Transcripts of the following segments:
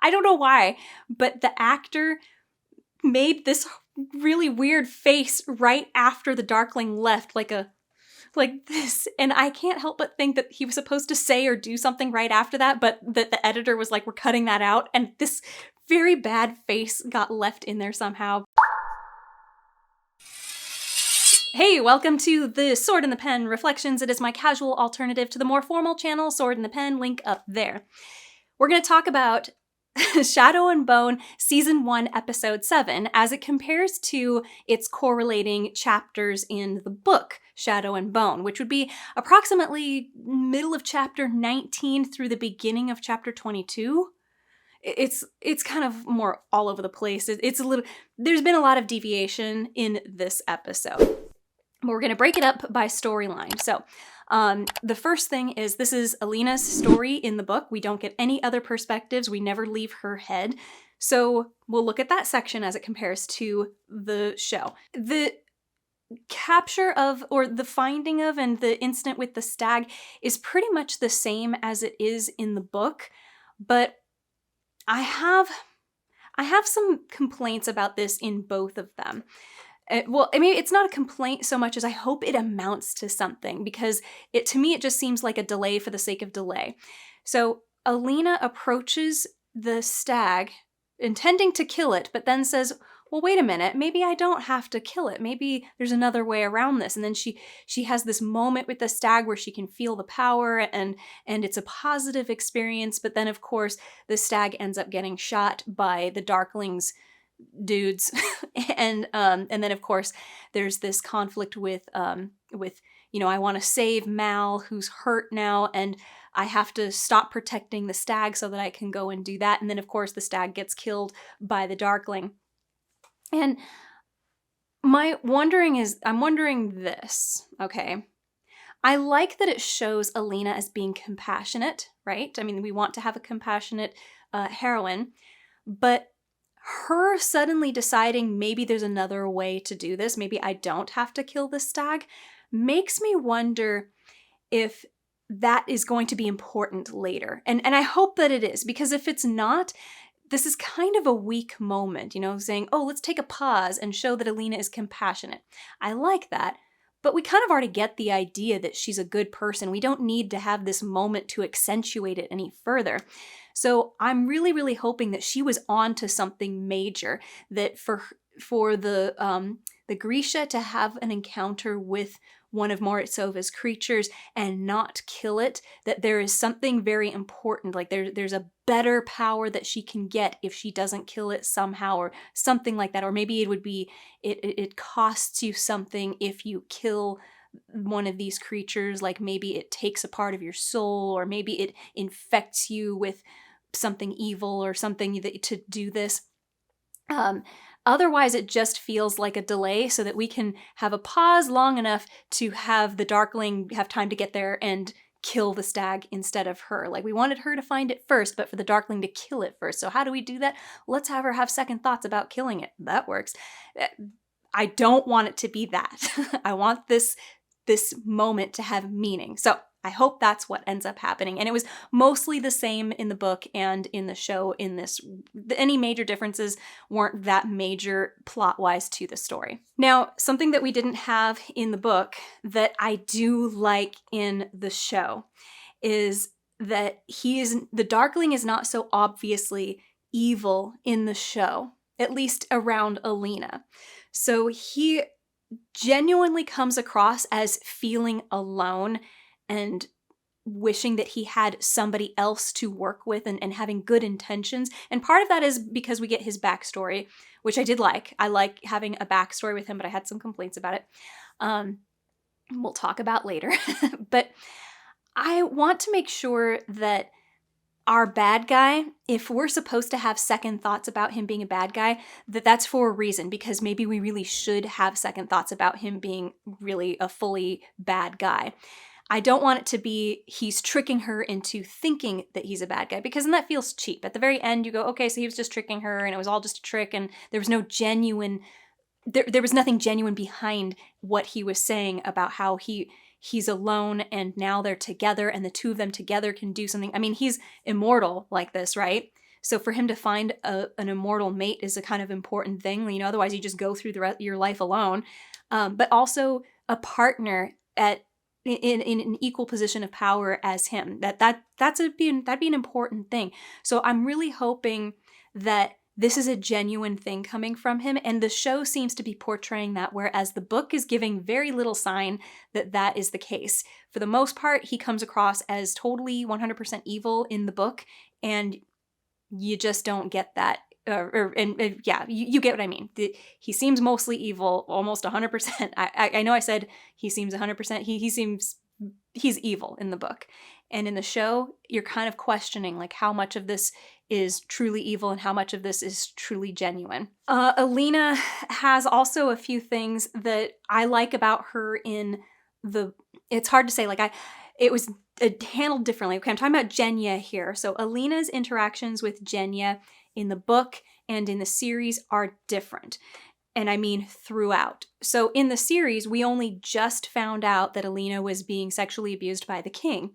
I don't know why, but the actor made this really weird face right after the darkling left, like this, and I can't help but think that he was supposed to say or do something right after that, but that the editor was like, we're cutting that out, and this very bad face got left in there somehow. Hey, welcome to the Sword in the Pen Reflections. It is my casual alternative to the more formal channel, Sword in the Pen, link up there. We're going to talk about Shadow and Bone Season 1, Episode 7, as it compares to its correlating chapters in the book, Shadow and Bone, which would be approximately middle of chapter 19 through the beginning of chapter 22. It's kind of more all over the place. There's been a lot of deviation in this episode. But we're going to break it up by storyline. So the first thing is, this is Alina's story in the book. We don't get any other perspectives. We never leave her head. So we'll look at that section as it compares to the show. The capture of, or the finding of, and the incident with the stag is pretty much the same as it is in the book, but I have some complaints about this in both of them. Well, I mean, it's not a complaint so much as I hope it amounts to something, because to me, it just seems like a delay for the sake of delay. So Alina approaches the stag, intending to kill it, but then says, well, wait a minute, maybe I don't have to kill it. Maybe there's another way around this. And then she has this moment with the stag where she can feel the power, and it's a positive experience. But then, of course, the stag ends up getting shot by the darklings dudes. and then, of course, there's this conflict with I want to save Mal, who's hurt now, and I have to stop protecting the stag so that I can go and do that. And then, of course, the stag gets killed by the darkling. And I'm wondering this, okay? I like that it shows Alina as being compassionate, right? I mean, we want to have a compassionate heroine, but her suddenly deciding maybe there's another way to do this, maybe I don't have to kill the stag, makes me wonder if that is going to be important later. And I hope that it is, because if it's not, this is kind of a weak moment, saying, oh, let's take a pause and show that Alina is compassionate. I like that, but we kind of already get the idea that she's a good person. We don't need to have this moment to accentuate it any further. So I'm really, really hoping that she was on to something major, that for the Grisha to have an encounter with one of Moritsova's creatures and not kill it, that there is something very important, like there's a better power that she can get if she doesn't kill it somehow, or something like that. Or maybe it would be, it costs you something if you kill one of these creatures, like maybe it takes a part of your soul, or maybe it infects you with something evil or something to do this. Otherwise, it just feels like a delay so that we can have a pause long enough to have the darkling have time to get there and kill the stag instead of her. Like, we wanted her to find it first, but for the darkling to kill it first. So how do we do that? Let's have her have second thoughts about killing it. That works. I don't want it to be that. I want this moment to have meaning. So I hope that's what ends up happening. And it was mostly the same in the book and in the show in this. Any major differences weren't that major plot-wise to the story. Now, something that we didn't have in the book that I do like in the show is that the darkling is not so obviously evil in the show, at least around Alina. So he genuinely comes across as feeling alone and wishing that he had somebody else to work with, and having good intentions. And part of that is because we get his backstory, which I did like. I like having a backstory with him, but I had some complaints about it. We'll talk about later. But I want to make sure that our bad guy, if we're supposed to have second thoughts about him being a bad guy, that's for a reason, because maybe we really should have second thoughts about him being really a fully bad guy. I don't want it to be he's tricking her into thinking that he's a bad guy, because then that feels cheap. At the very end, you go, okay, so he was just tricking her and it was all just a trick, and there was no genuine, there was nothing genuine behind what he was saying about how he's alone and now they're together and the two of them together can do something. I mean, he's immortal like this, right? So for him to find an immortal mate is a kind of important thing. You know, otherwise you just go through your life alone. But also a partner in an equal position of power as him. That'd be an important thing. So I'm really hoping that this is a genuine thing coming from him, and the show seems to be portraying that, whereas the book is giving very little sign that that is the case. For the most part, he comes across as totally 100% evil in the book, and you just don't get that. Yeah, you get what I mean. He seems mostly evil, almost 100%. I know I said he seems 100%. He's evil in the book. And in the show, you're kind of questioning like how much of this is truly evil and how much of this is truly genuine. Alina has also a few things that I like about her in the... It's hard to say, like it was handled differently. Okay, I'm talking about Genya here. So Alina's interactions with Genya in the book and in the series are different. And I mean throughout. So in the series, we only just found out that Alina was being sexually abused by the king.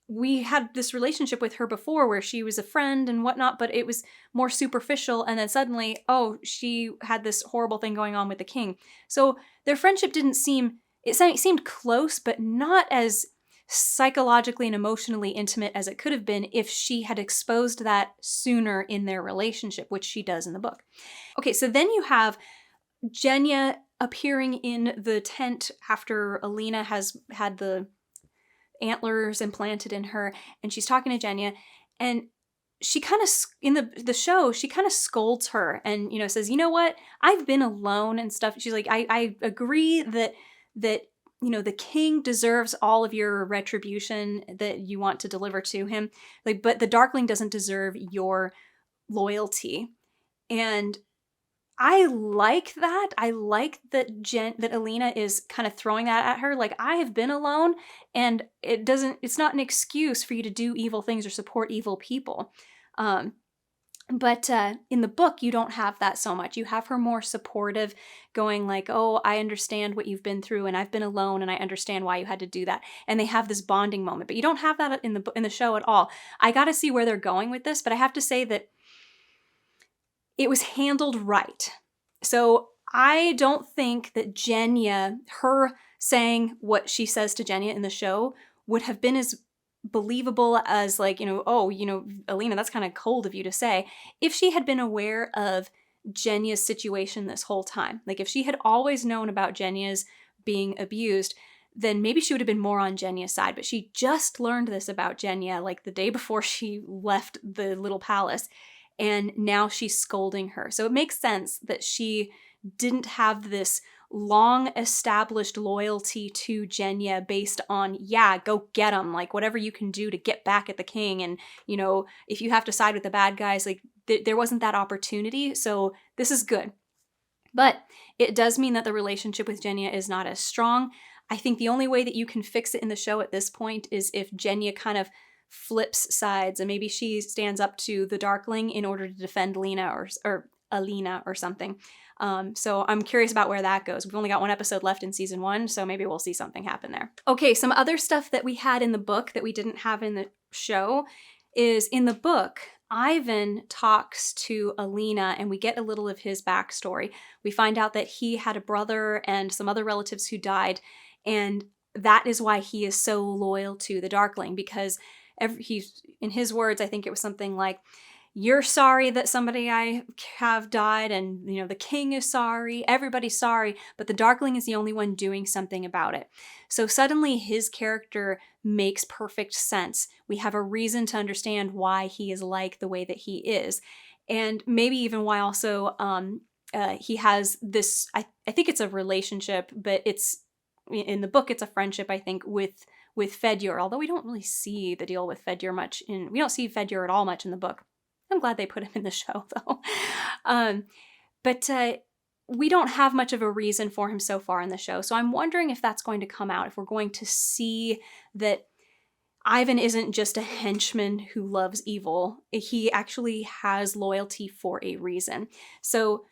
We had this relationship with her before where she was a friend and whatnot, but it was more superficial. And then suddenly, oh, she had this horrible thing going on with the king. So their friendship seemed close, but not as psychologically and emotionally intimate as it could have been if she had exposed that sooner in their relationship, which she does in the book. Okay, so then you have Genya appearing in the tent after Alina has had the antlers implanted in her, and she's talking to Genya, and she kind of, in the show, she kind of scolds her and, you know, says, you know what, I've been alone and stuff. She's like, I agree that you know, the king deserves all of your retribution that you want to deliver to him, like, but the darkling doesn't deserve your loyalty. And I like that. I like that that Alina is kind of throwing that at her. Like, I have been alone, and it's not an excuse for you to do evil things or support evil people. But in the book, you don't have that so much. You have her more supportive, going like, oh, I understand what you've been through, and I've been alone, and I understand why you had to do that. And they have this bonding moment. But you don't have that in the show at all. I got to see where they're going with this, but I have to say that it was handled right. So I don't think that Genya, her saying what she says to Genya in the show, would have been as believable as, like, you know, oh, you know, Alina, that's kind of cold of you to say, if she had been aware of Genya's situation this whole time. Like, if she had always known about Genya's being abused, then maybe she would have been more on Genya's side. But she just learned this about Genya, like, the day before she left the little palace, and now she's scolding her. So it makes sense that she didn't have this long established loyalty to Genya based on, yeah, go get him, like whatever you can do to get back at the king. And, you know, if you have to side with the bad guys, like there wasn't that opportunity. So this is good. But it does mean that the relationship with Genya is not as strong. I think the only way that you can fix it in the show at this point is if Genya kind of flips sides, and maybe she stands up to the Darkling in order to defend Lena or Alina or something. So I'm curious about where that goes. We've only got one episode left in season 1, so maybe we'll see something happen there. Okay, some other stuff that we had in the book that we didn't have in the show is, in the book, Ivan talks to Alina, and we get a little of his backstory. We find out that he had a brother and some other relatives who died, and that is why he is so loyal to the Darkling, because in his words, I think it was something like, you're sorry that somebody I have died, and, you know, the king is sorry, everybody's sorry, but the Darkling is the only one doing something about it. So suddenly his character makes perfect sense. We have a reason to understand why he is like the way that he is. And maybe even why also he has this, I think it's a relationship, but it's, in the book, it's a friendship, I think, with Fedyor, although we don't really see the deal with Fedyor much we don't see Fedyor at all much in the book. I'm glad they put him in the show, though. But we don't have much of a reason for him so far in the show, so I'm wondering if that's going to come out, if we're going to see that Ivan isn't just a henchman who loves evil. He actually has loyalty for a reason. So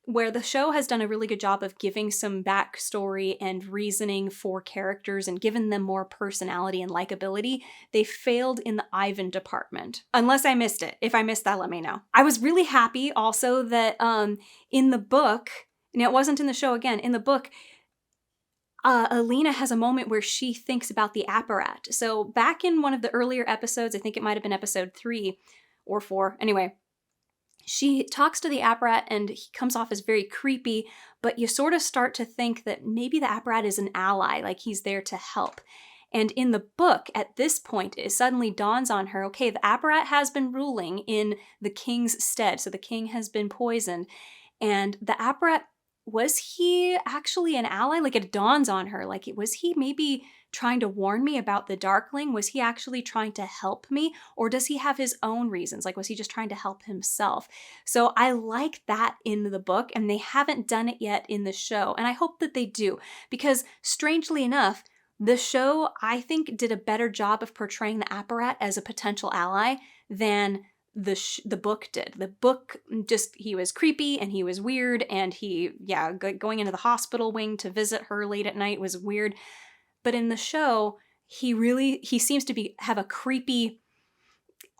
where the show has done a really good job of giving some backstory and reasoning for characters and given them more personality and likability, they failed in the Ivan department. Unless I missed it. If I missed that, let me know. I was really happy also that in the book, and it wasn't in the show again, in the book, Alina has a moment where she thinks about the apparat. So back in one of the earlier episodes, I think it might have been episode 3 or 4, anyway, she talks to the apparat and he comes off as very creepy, but you sort of start to think that maybe the apparat is an ally, like he's there to help. And in the book, at this point, it suddenly dawns on her, okay, the apparat has been ruling in the king's stead, so the king has been poisoned. And the apparat, was he actually an ally? Like, it dawns on her, like, was he maybe trying to warn me about the darkling? Was he actually trying to help me? Or does he have his own reasons? Like, was he just trying to help himself? So I like that in the book, and they haven't done it yet in the show. And I hope that they do, because strangely enough, the show, I think, did a better job of portraying the apparat as a potential ally than the book did. The book, just, he was creepy and he was weird, and going into the hospital wing to visit her late at night was weird. But in the show, he seems to have a creepy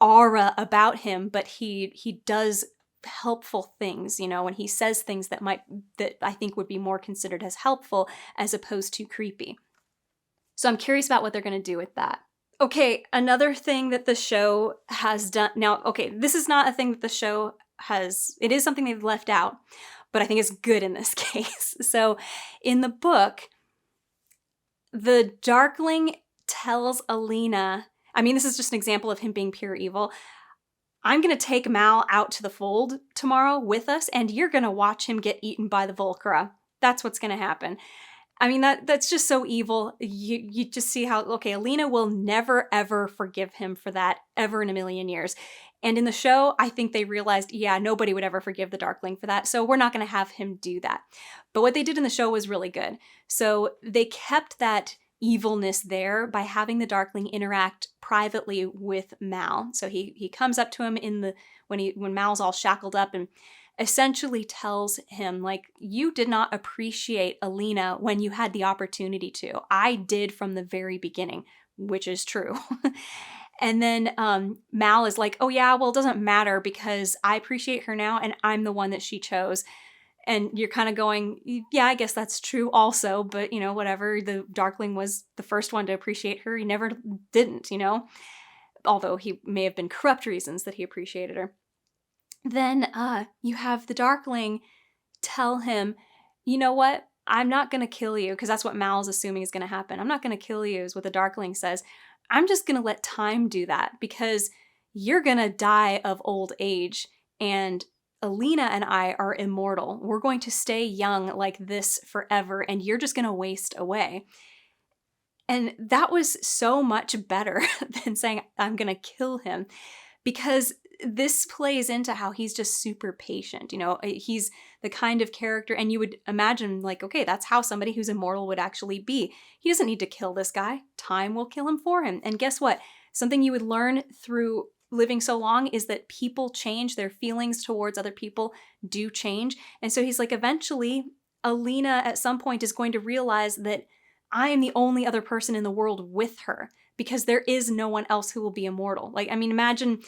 aura about him, but he does helpful things, and he says things that I think would be more considered as helpful as opposed to creepy. So I'm curious about what they're going to do with that. Okay, another thing that the show has done. Now, okay, this is not a thing that the show has. It is something they've left out, but I think it's good in this case. So in the book, the darkling tells Alina, I mean, this is just an example of him being pure evil. I'm going to take Mal out to the fold tomorrow with us, and you're going to watch him get eaten by the Volcra. That's what's going to happen. I mean, that's just so evil. You just see how, okay, Alina will never, ever forgive him for that, ever in a million years. And in the show, I think they realized, yeah, nobody would ever forgive the Darkling for that, so we're not going to have him do that. But what they did in the show was really good. So they kept that evilness there by having the Darkling interact privately with Mal. So he comes up to him when Mal's all shackled up and essentially tells him, like, you did not appreciate Alina when you had the opportunity to. I did from the very beginning, which is true. And then Mal is like, oh yeah, well, it doesn't matter because I appreciate her now and I'm the one that she chose. And you're kind of going, yeah, I guess that's true also, but whatever. The Darkling was the first one to appreciate her. He never didn't, although he may have been corrupt reasons that he appreciated her. Then you have the Darkling tell him, you know what? I'm not going to kill you, because that's what Mal's assuming is going to happen. I'm not going to kill you, is what the Darkling says. I'm just going to let time do that, because you're going to die of old age, and Alina and I are immortal. We're going to stay young like this forever, and you're just going to waste away. And that was so much better than saying, I'm going to kill him, because this plays into how he's just super patient. He's the kind of character, and you would imagine, like, okay, that's how somebody who's immortal would actually be. He doesn't need to kill this guy. Time will kill him for him. And guess what? Something you would learn through living so long is that people change. Their feelings towards other people do change. And so he's like, eventually, Alina at some point is going to realize that I am the only other person in the world with her, because there is no one else who will be immortal. Like, I mean, imagine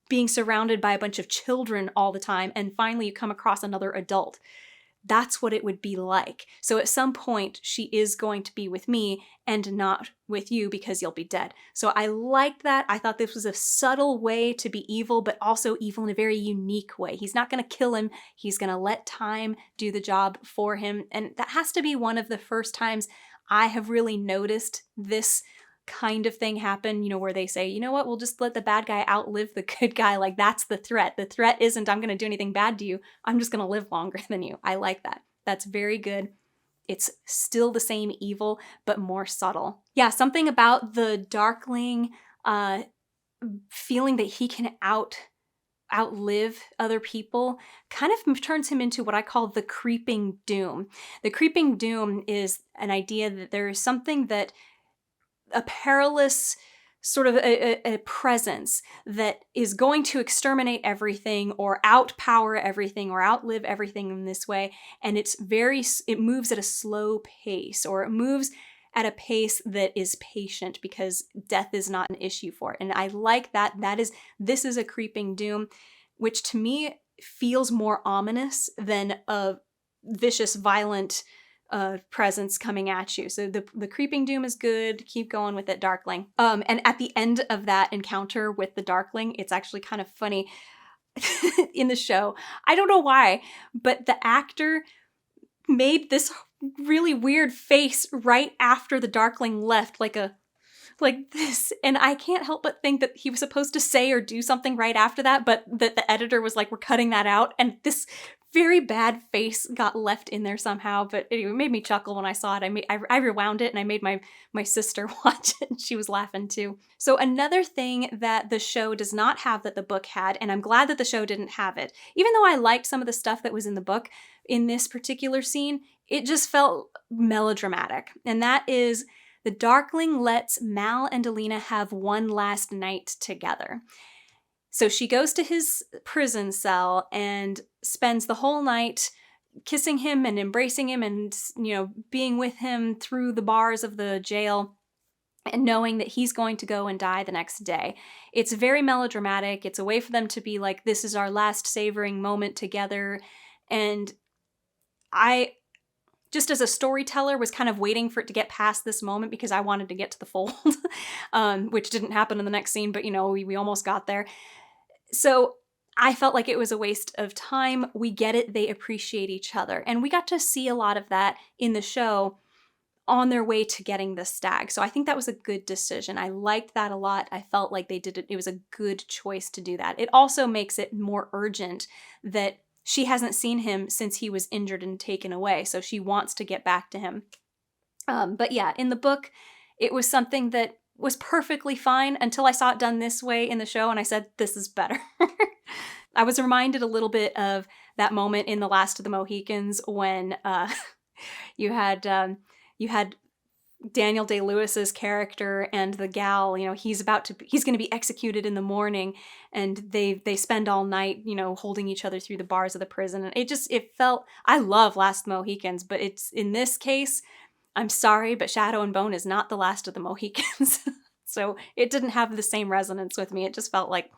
being surrounded by a bunch of children all the time, and finally you come across another adult. That's what it would be like. So at some point, she is going to be with me and not with you, because you'll be dead. So I liked that. I thought this was a subtle way to be evil, but also evil in a very unique way. He's not going to kill him. He's going to let time do the job for him. And that has to be one of the first times I have really noticed this kind of thing happen, where they say, you know what, we'll just let the bad guy outlive the good guy. Like, that's the threat. The threat isn't, I'm going to do anything bad to you. I'm just going to live longer than you. I like that. That's very good. It's still the same evil, but more subtle. Yeah, something about the Darkling feeling that he can outlive other people kind of turns him into what I call the creeping doom. The creeping doom is an idea that there is something that a perilous sort of a presence that is going to exterminate everything or outpower everything or outlive everything in this way. And it moves at a slow pace, or it moves at a pace that is patient because death is not an issue for it. And I like that. This is a creeping doom, which to me feels more ominous than a vicious, violent presence coming at you. So the creeping doom is good. Keep going with it, darkling. And at the end of that encounter with the darkling, it's actually kind of funny in the show. I don't know why, but the actor made this really weird face right after the darkling left, like this, and I can't help but think that he was supposed to say or do something right after that, but that the editor was like, we're cutting that out, and this very bad face got left in there somehow. But anyway, it made me chuckle when I saw it. I rewound it, and I made my sister watch it, and she was laughing too. So another thing that the show does not have that the book had, and I'm glad that the show didn't have it, even though I liked some of the stuff that was in the book, in this particular scene, it just felt melodramatic, and that is the darkling lets Mal and Alina have one last night together. So she goes to his prison cell and spends the whole night kissing him and embracing him and, being with him through the bars of the jail and knowing that he's going to go and die the next day. It's very melodramatic. It's a way for them to be like, this is our last savoring moment together. And I, just as a storyteller, was kind of waiting for it to get past this moment because I wanted to get to the fold, which didn't happen in the next scene, but we almost got there. So I felt like it was a waste of time. We get it. They appreciate each other. And we got to see a lot of that in the show on their way to getting the stag. So I think that was a good decision. I liked that a lot. I felt like they did it. It was a good choice to do that. It also makes it more urgent that she hasn't seen him since he was injured and taken away. So she wants to get back to him. But yeah, in the book, it was something that was perfectly fine until I saw it done this way in the show, and I said, this is better. I was reminded a little bit of that moment in The Last of the Mohicans when you had Daniel Day-Lewis's character and the gal, he's going to be executed in the morning, and they spend all night, holding each other through the bars of the prison. And it felt, I love Last Mohicans, but it's, in this case, I'm sorry, but Shadow and Bone is not The Last of the Mohicans. So it didn't have the same resonance with me. It just felt like,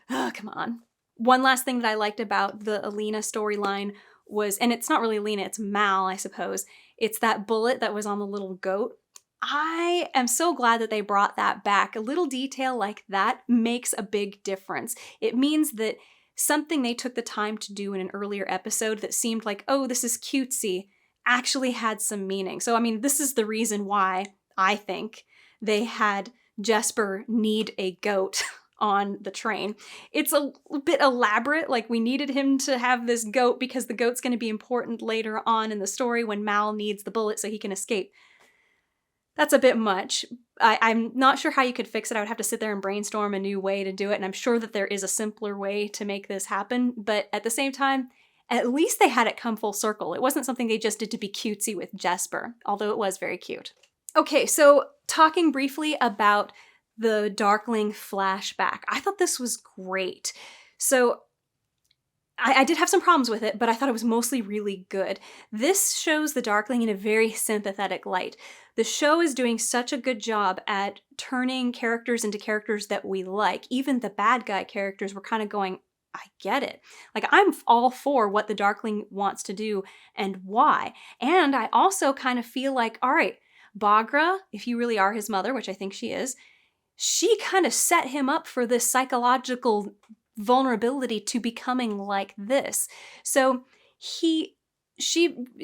oh, come on. One last thing that I liked about the Alina storyline was, and it's not really Alina, it's Mal, I suppose. It's that bullet that was on the little goat. I am so glad that they brought that back. A little detail like that makes a big difference. It means that something they took the time to do in an earlier episode that seemed like, oh, this is cutesy, actually had some meaning. So, this is the reason why I think they had Jesper need a goat on the train. It's a bit elaborate, like we needed him to have this goat because the goat's going to be important later on in the story when Mal needs the bullet so he can escape. That's a bit much. I'm not sure how you could fix it. I would have to sit there and brainstorm a new way to do it, and I'm sure that there is a simpler way to make this happen, but at the same time, at least they had it come full circle. It wasn't something they just did to be cutesy with Jesper, although it was very cute. Okay, so talking briefly about the Darkling flashback. I thought this was great. So I did have some problems with it, but I thought it was mostly really good. This shows the Darkling in a very sympathetic light. The show is doing such a good job at turning characters into characters that we like. Even the bad guy characters were kind of going, I get it. Like, I'm all for what the Darkling wants to do and why. And I also kind of feel like, all right, Baghra, if you really are his mother, which I think she is, she kind of set him up for this psychological vulnerability to becoming like this. So she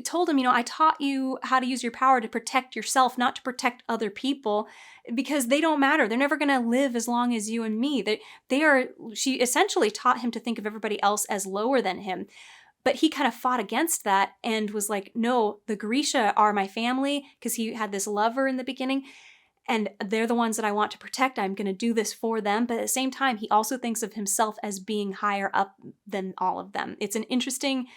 told him, I taught you how to use your power to protect yourself, not to protect other people, because they don't matter. They're never going to live as long as you and me. She essentially taught him to think of everybody else as lower than him. But he kind of fought against that and was like, no, the Grisha are my family, because he had this lover in the beginning, and they're the ones that I want to protect. I'm going to do this for them. But at the same time, he also thinks of himself as being higher up than all of them. It's an interesting,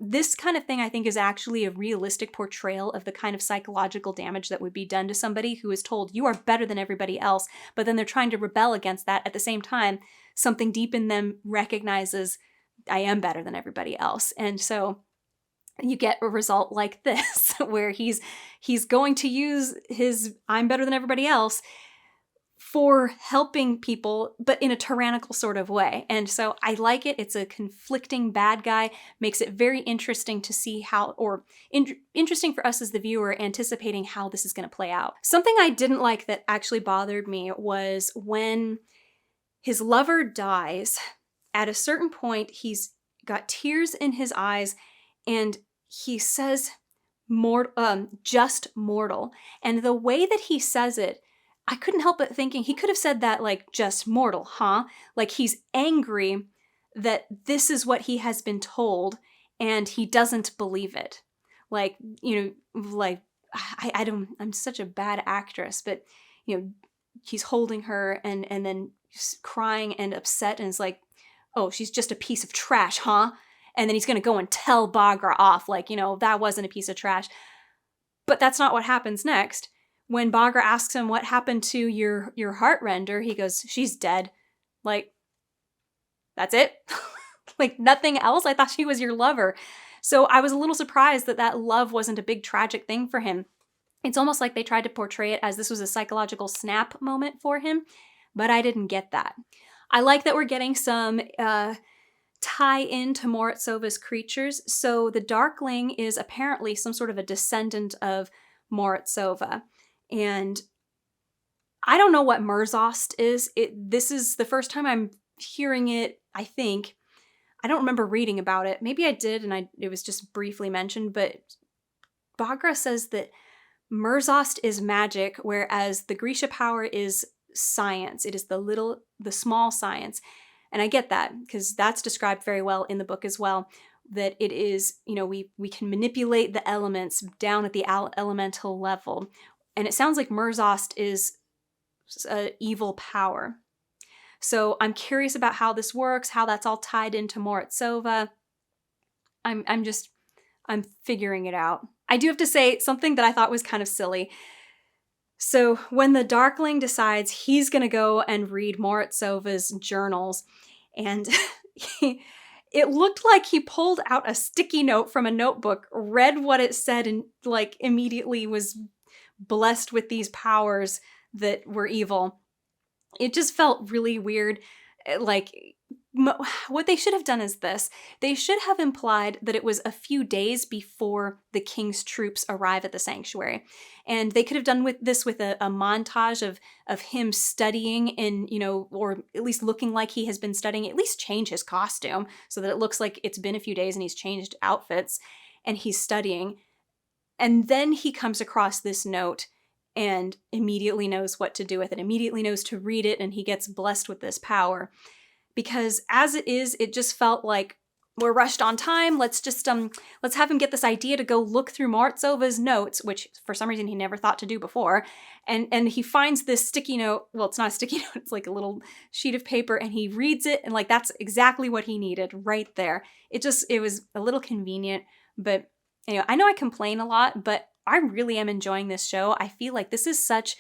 this kind of thing I think is actually a realistic portrayal of the kind of psychological damage that would be done to somebody who is told you are better than everybody else, but then they're trying to rebel against that. At the same time, something deep in them recognizes I am better than everybody else. And so you get a result like this, where he's going to use his I'm better than everybody else for helping people, but in a tyrannical sort of way. And so I like it. It's a conflicting bad guy, makes it very interesting to see how, or interesting for us as the viewer, anticipating how this is going to play out. Something I didn't like that actually bothered me was when his lover dies. At a certain point, he's got tears in his eyes, and he says, just mortal. And the way that he says it, I couldn't help but thinking he could have said that like, just mortal, huh? Like he's angry that this is what he has been told and he doesn't believe it. Like, like, I'm such a bad actress, but, he's holding her and then crying and upset, and it's like, oh, she's just a piece of trash, huh? And then he's going to go and tell Bagra off, like, that wasn't a piece of trash. But that's not what happens next. When Bagra asks him what happened to your heartrender, he goes, she's dead. Like, that's it? Like, nothing else? I thought she was your lover. So I was a little surprised that love wasn't a big tragic thing for him. It's almost like they tried to portray it as this was a psychological snap moment for him, but I didn't get that. I like that we're getting some tie into Morozsova's creatures. So the darkling is apparently some sort of a descendant of Morozsova. And I don't know what Murzost is. This is the first time I'm hearing it, I think. I don't remember reading about it. Maybe I did, and it was just briefly mentioned, but Bagra says that Murzost is magic, whereas the Grisha power is science. It is the small science. And I get that, because that's described very well in the book as well, that it is, we can manipulate the elements down at the elemental level. And it sounds like Murzost is an evil power. So I'm curious about how this works, how that's all tied into Morozsova. I'm figuring it out. I do have to say something that I thought was kind of silly. So when the Darkling decides he's going to go and read Morozsova's journals, and it looked like he pulled out a sticky note from a notebook, read what it said, and like immediately was blessed with these powers that were evil. It just felt really weird. Like, what they should have done is this. They should have implied that it was a few days before the king's troops arrive at the sanctuary. And they could have done this with a montage of him studying in, or at least looking like he has been studying, at least change his costume so that it looks like it's been a few days and he's changed outfits and he's studying. And then he comes across this note and immediately knows what to do with it, immediately knows to read it, and he gets blessed with this power. Because as it is, it just felt like we're rushed on time. Let's have him get this idea to go look through Morozsova's notes, which for some reason he never thought to do before. And he finds this sticky note. Well, it's not a sticky note, it's like a little sheet of paper, and he reads it, and like that's exactly what he needed right there. It was a little convenient, but I know I complain a lot, but I really am enjoying this show. I feel like this is such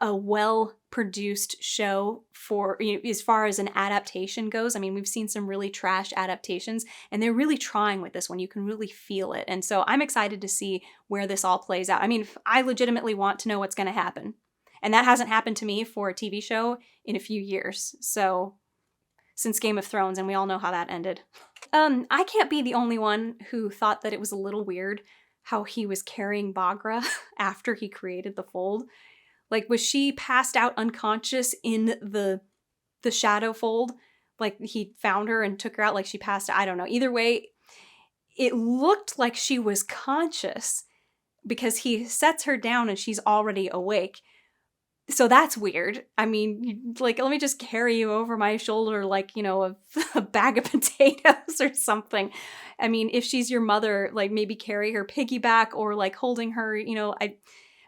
a well-produced show for, as far as an adaptation goes. I mean, we've seen some really trash adaptations, and they're really trying with this one. You can really feel it. And so I'm excited to see where this all plays out. I mean, I legitimately want to know what's going to happen. And that hasn't happened to me for a TV show in a few years. So, since Game of Thrones, and we all know how that ended. I can't be the only one who thought that it was a little weird how he was carrying Bagra after he created the fold. Like, was she passed out unconscious in the shadow fold? Like, he found her and took her out like she passed out? I don't know. Either way, it looked like she was conscious because he sets her down and she's already awake. So that's weird. I mean, like, let me just carry you over my shoulder like, a bag of potatoes or something. I mean, if she's your mother, like, maybe carry her piggyback or like holding her,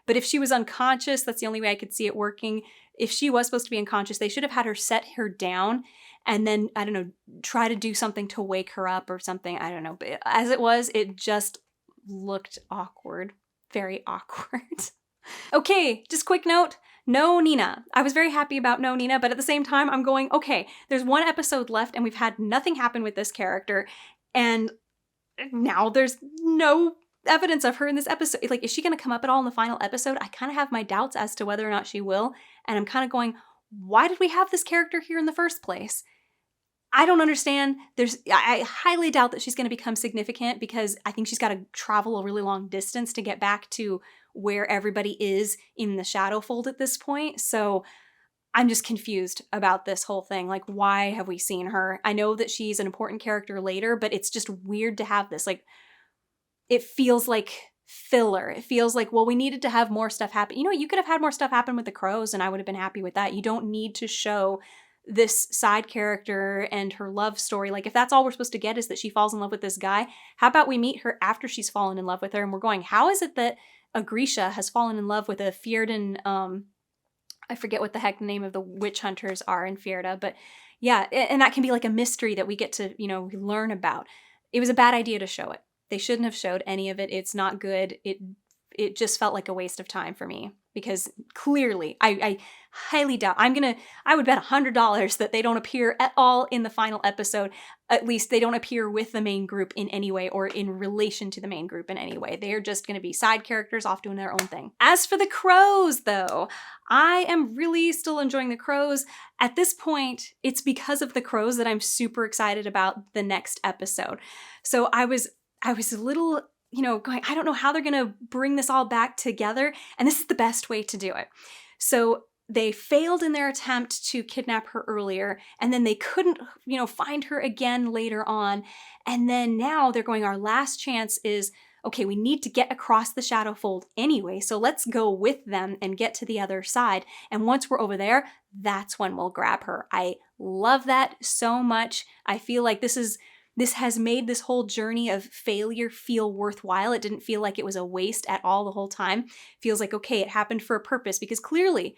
But if she was unconscious, that's the only way I could see it working. If she was supposed to be unconscious, they should have had her set her down and then, I don't know, try to do something to wake her up or something. I don't know. But as it was, it just looked awkward. Very awkward. Okay, just quick note. No Nina. I was very happy about no Nina, but at the same time, I'm going, okay, there's one episode left and we've had nothing happen with this character. And now there's no evidence of her in this episode. Like, is she going to come up at all in the final episode? I kind of have my doubts as to whether or not she will. And I'm kind of going, why did we have this character here in the first place? I don't understand. I highly doubt that she's going to become significant because I think she's got to travel a really long distance to get back to where everybody is in the Shadowfold at this point. So I'm just confused about this whole thing. Like, why have we seen her? I know that she's an important character later, but it's just weird to have this. Like, it feels like filler. It feels like, well, we needed to have more stuff happen. You know, you could have had more stuff happen with the crows and I would have been happy with that. You don't need to show this side character and her love story. Like, if that's all we're supposed to get is that she falls in love with this guy, how about we meet her after she's fallen in love with her? And we're going, how is it that Agrisha has fallen in love with a Fjerdan, I forget what the heck the name of the witch hunters are in Fjerda, but yeah, and that can be like a mystery that we get to, you know, learn about. It was a bad idea to show it. They shouldn't have showed any of it. It's not good. It just felt like a waste of time for me because clearly I highly doubt I would bet $100 that they don't appear at all in the final episode. At least they don't appear with the main group in any way or in relation to the main group in any way. They are just going to be side characters off doing their own thing. As for the crows though, I am really still enjoying the crows. At this point, it's because of the crows that I'm super excited about the next episode. So I was a little, you know, going, I don't know how they're going to bring this all back together. And this is the best way to do it. So they failed in their attempt to kidnap her earlier, and then they couldn't, you know, find her again later on. And then now they're going, our last chance is, okay, we need to get across the Shadowfold anyway. So let's go with them and get to the other side. And once we're over there, that's when we'll grab her. I love that so much. I feel like this has made this whole journey of failure feel worthwhile. It didn't feel like it was a waste at all the whole time. It feels like, okay, it happened for a purpose, because clearly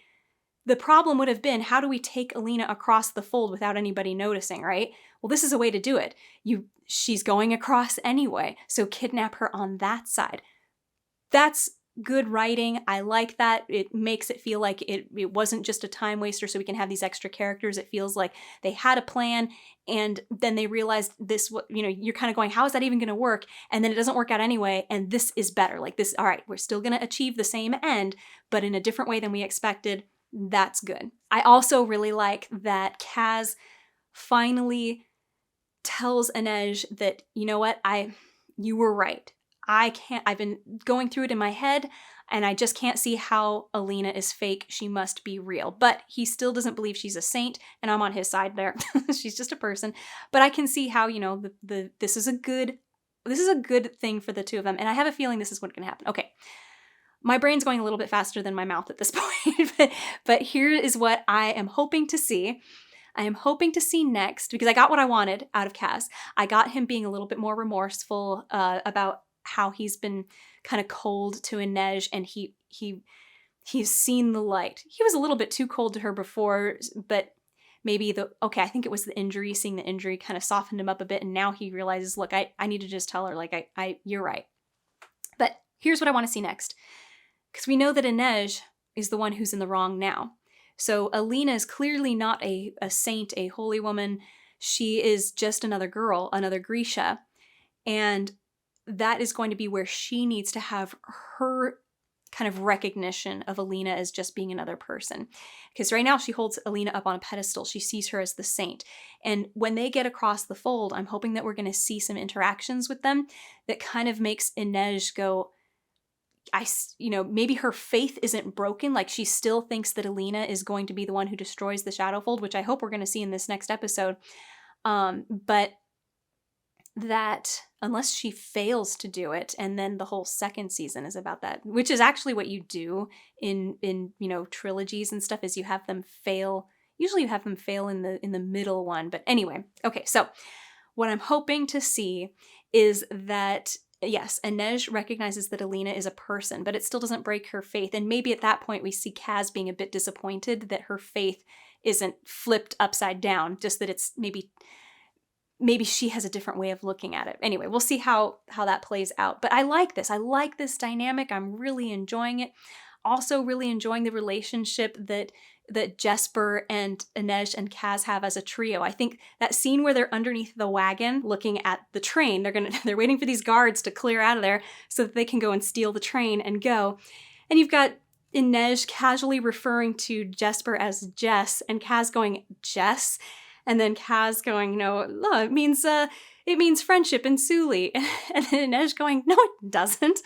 the problem would have been, how do we take Alina across the fold without anybody noticing, right? Well, this is a way to do it. She's going across anyway, so kidnap her on that side. That's good writing. I like that. It makes it feel like it wasn't just a time waster so we can have these extra characters. It feels like they had a plan and then they realized this, you know, you're kind of going, how is that even going to work? And then it doesn't work out anyway. And this is better. Like this, all right, we're still going to achieve the same end, but in a different way than we expected. That's good. I also really like that Kaz finally tells Inej that, you know what, you were right. I've been going through it in my head and I just can't see how Alina is fake. She must be real. But he still doesn't believe she's a saint, and I'm on his side there. She's just a person. But I can see how, you know, this is a good thing for the two of them. And I have a feeling this is what's going to happen. Okay. My brain's going a little bit faster than my mouth at this point, but here is what I am hoping to see. I am hoping to see next, because I got what I wanted out of Kaz. I got him being a little bit more remorseful about how he's been kind of cold to Inej, and he's seen the light. He was a little bit too cold to her before, but maybe I think it was the injury. Seeing the injury kind of softened him up a bit, and now he realizes, look, I need to just tell her, like, you're right. But here's what I want to see next. Because we know that Inej is the one who's in the wrong now. So Alina is clearly not a saint, a holy woman. She is just another girl, another Grisha. And that is going to be where she needs to have her kind of recognition of Alina as just being another person. Because right now she holds Alina up on a pedestal. She sees her as the saint. And when they get across the fold, I'm hoping that we're going to see some interactions with them that kind of makes Inej go, maybe her faith isn't broken. Like, she still thinks that Alina is going to be the one who destroys the Shadowfold, which I hope we're going to see in this next episode. But that unless she fails to do it, and then the whole second season is about that, which is actually what you do in trilogies and stuff, is you have them fail. Usually you have them fail in the middle one. But anyway, okay, so what I'm hoping to see is that, yes, Inej recognizes that Alina is a person, but it still doesn't break her faith. And maybe at that point we see Kaz being a bit disappointed that her faith isn't flipped upside down, just that it's maybe she has a different way of looking at it. Anyway, we'll see how that plays out. But I like this. I like this dynamic. I'm really enjoying it. Also really enjoying the relationship that Jesper and Inej and Kaz have as a trio. I think that scene where they're underneath the wagon looking at the train, they're waiting for these guards to clear out of there so that they can go and steal the train and go. And you've got Inej casually referring to Jesper as Jess, and Kaz going, Jess? And then Kaz going, no, it means friendship in Suli. And then Inej going, no, it doesn't.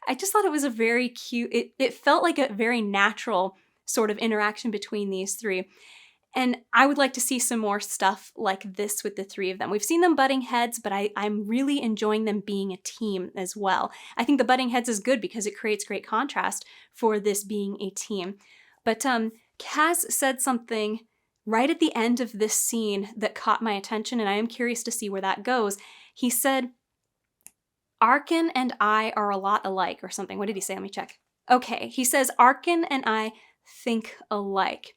I just thought it was a very cute, it felt like a very natural sort of interaction between these three. And I would like to see some more stuff like this with the three of them. We've seen them butting heads, but I'm really enjoying them being a team as well. I think the butting heads is good because it creates great contrast for this being a team. But Kaz said something right at the end of this scene that caught my attention, and I am curious to see where that goes. He said, Arkin and I are a lot alike, or something. What did he say? Let me check. Okay, he says, Arkin and I think alike.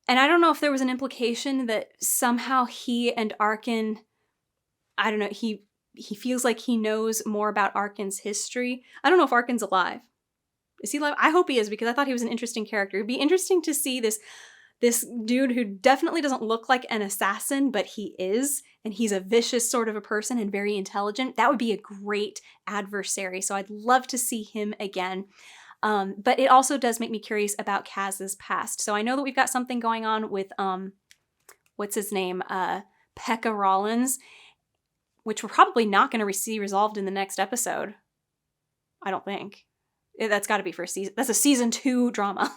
And I don't know if there was an implication that somehow he and Arkin, I don't know, he feels like he knows more about Arkin's history. I don't know if Arkin's alive. Is he alive? I hope he is, because I thought he was an interesting character. It'd be interesting to see this dude who definitely doesn't look like an assassin, but he is, and he's a vicious sort of a person and very intelligent. That would be a great adversary, so I'd love to see him again. But it also does make me curious about Kaz's past. So I know that we've got something going on with, what's his name? Pekka Rollins, which we're probably not going to see resolved in the next episode. I don't think. That's got to be for a season. That's a season 2 drama.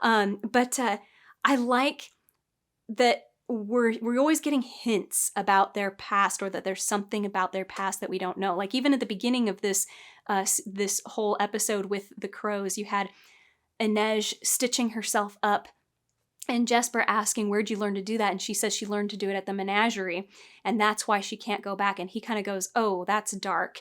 But I like that we're always getting hints about their past, or that there's something about their past that we don't know. Like even at the beginning of this whole episode with the crows, you had Inej stitching herself up and Jesper asking, where'd you learn to do that? And she says she learned to do it at the menagerie, and that's why she can't go back. And he kind of goes, oh, that's dark.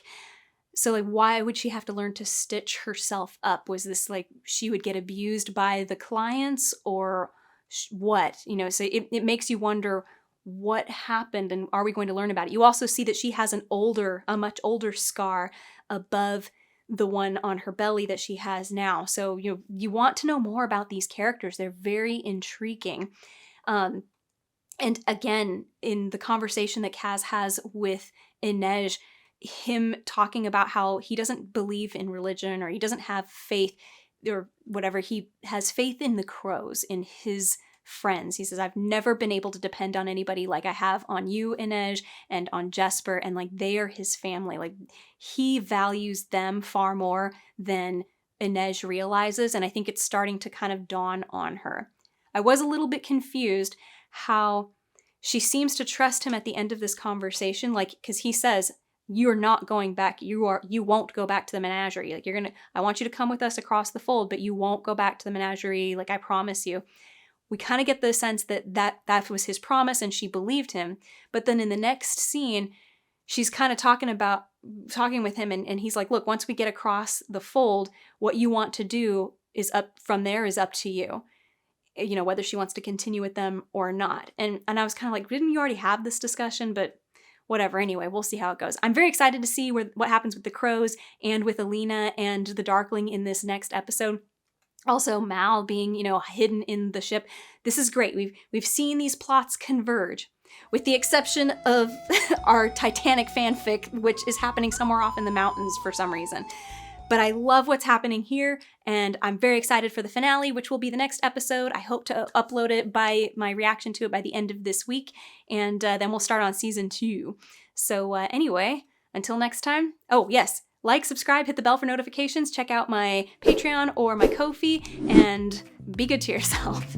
So like, why would she have to learn to stitch herself up? Was this like she would get abused by the clients, or what? So it makes you wonder what happened, and are we going to learn about it? You also see that she has a much older scar above the one on her belly that she has now. So you want to know more about these characters. They're very intriguing. And again, in the conversation that Kaz has with Inej, him talking about how he doesn't believe in religion, or he doesn't have faith or whatever. He has faith in the crows, in his friends. He says, I've never been able to depend on anybody like I have on you, Inej, and on Jesper, and like they are his family. Like he values them far more than Inej realizes, and I think it's starting to kind of dawn on her. I was a little bit confused how she seems to trust him at the end of this conversation, like, because he says, you're not going back. You won't go back to the menagerie. Like I want you to come with us across the fold, but you won't go back to the menagerie. Like I promise you. We kind of get the sense that was his promise and she believed him. But then in the next scene, she's kind of talking with him, and he's like, look, once we get across the fold, what you want to do is up to you. Whether she wants to continue with them or not. And I was kind of like, didn't you already have this discussion? But whatever. Anyway, we'll see how it goes. I'm very excited to see what happens with the crows and with Alina and the darkling in this next episode. Also, Mal being, hidden in the ship. This is great. We've seen these plots converge, with the exception of our Titanic fanfic, which is happening somewhere off in the mountains for some reason. But I love what's happening here, and I'm very excited for the finale, which will be the next episode. I hope to upload it my reaction to it by the end of this week, and then we'll start on season 2. So anyway, until next time. Oh, yes. Like, subscribe, hit the bell for notifications, check out my Patreon or my Ko-fi, and be good to yourself.